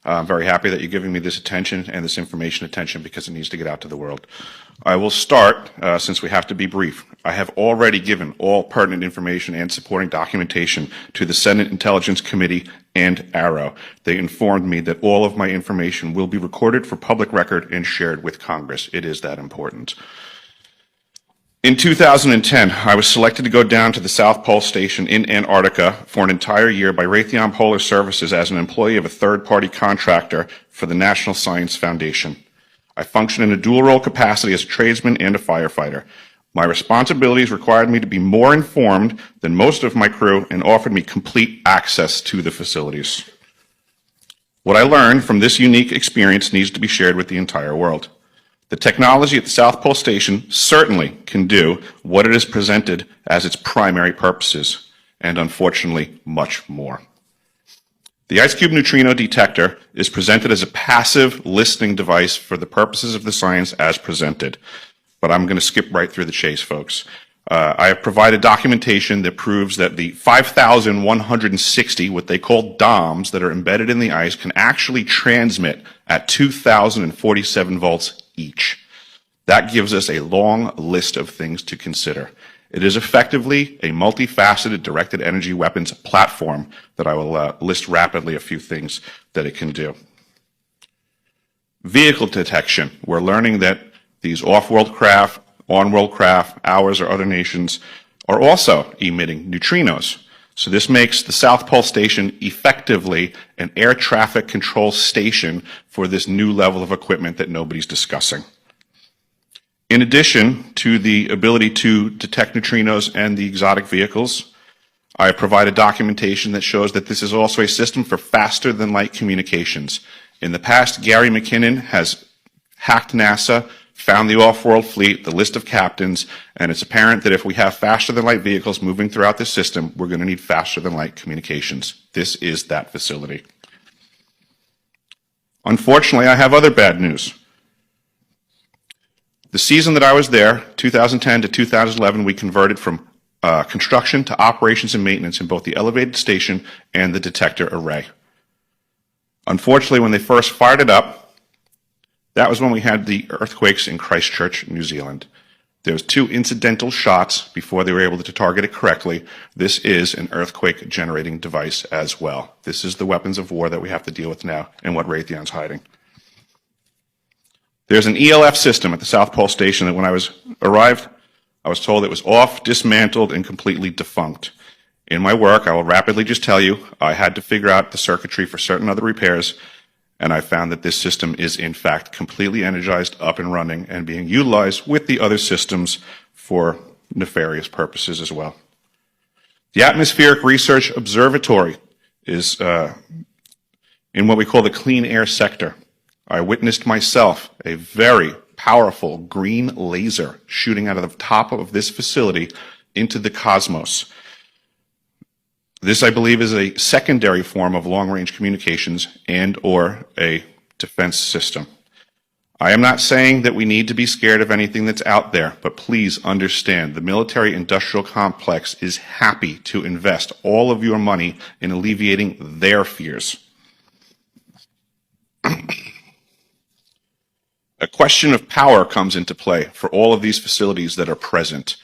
I'm very happy that you're giving me this attention and this information attention because it needs to get out to the world. I will start, since we have to be brief. I have already given all pertinent information and supporting documentation to the Senate Intelligence Committee and AARO. They informed me that all of my information will be recorded for public record and shared with Congress. It is that important. In 2010, I was selected to go down to the South Pole Station in Antarctica for an entire year by Raytheon Polar Services as an employee of a third-party contractor for the National Science Foundation. I function in a dual-role capacity as a tradesman and a firefighter. My responsibilities required me to be more informed than most of my crew and offered me complete access to the facilities. What I learned from this unique experience needs to be shared with the entire world. The technology at the South Pole Station certainly can do what it is presented as its primary purposes, and unfortunately, much more. The IceCube neutrino detector is presented as a passive listening device for the purposes of the science as presented. But I'm going to skip right through the chase, folks. I have provided documentation that proves that the 5,160, what they call DOMs, that are embedded in the ice can actually transmit at 2,047 volts each. That gives us a long list of things to consider. It is effectively a multifaceted directed energy weapons platform that I will list rapidly a few things that it can do. Vehicle detection. We're learning that these off-world craft, on-world craft, ours or other nations, are also emitting neutrinos. So this makes the South Pole Station effectively an air traffic control station for this new level of equipment that nobody's discussing. In addition to the ability to detect neutrinos and the exotic vehicles, I have provided documentation that shows that this is also a system for faster than light communications. In the past, Gary McKinnon has hacked NASA, found the off-world fleet, the list of captains, and it's apparent that if we have faster-than-light vehicles moving throughout this system, we're going to need faster-than-light communications. This is that facility. Unfortunately, I have other bad news. The season that I was there, 2010 to 2011, we converted from construction to operations and maintenance in both the elevated station and the detector array. Unfortunately, when they first fired it up, that was when we had the earthquakes in Christchurch, New Zealand. There was 2 incidental shots before they were able to target it correctly. This is an earthquake generating device as well. This is the weapons of war that we have to deal with now and what Raytheon's hiding. There's an ELF system at the South Pole Station that when I arrived, I was told it was off, dismantled, and completely defunct. In my work, I will rapidly just tell you, I had to figure out the circuitry for certain other repairs, and I found that this system is in fact completely energized, up and running, and being utilized with the other systems for nefarious purposes as well. The Atmospheric Research Observatory is in what we call the clean air sector. I witnessed myself a very powerful green laser shooting out of the top of this facility into the cosmos. This, I believe, is a secondary form of long-range communications and or a defense system. I am not saying that we need to be scared of anything that's out there, but please understand the military-industrial complex is happy to invest all of your money in alleviating their fears. A question of power comes into play for all of these facilities that are present.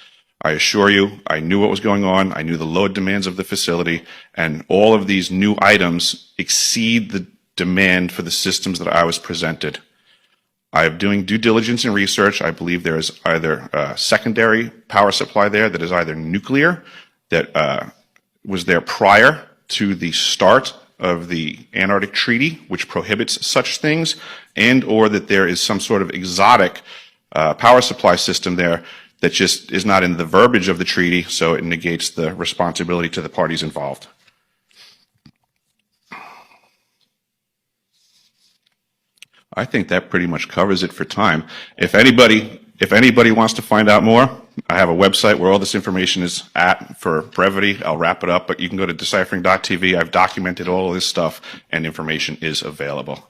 I assure you, I knew what was going on, I knew the load demands of the facility, and all of these new items exceed the demand for the systems that I was presented. I am doing due diligence and research. I believe there is either a secondary power supply there that is either nuclear, that was there prior to the start of the Antarctic Treaty, which prohibits such things, and or that there is some sort of exotic power supply system there that just is not in the verbiage of the treaty, so it negates the responsibility to the parties involved. I think that pretty much covers it for time. If anybody wants to find out more, I have a website where all this information is at. For brevity, I'll wrap it up, but you can go to deciphering.tv. I've documented all of this stuff, and information is available.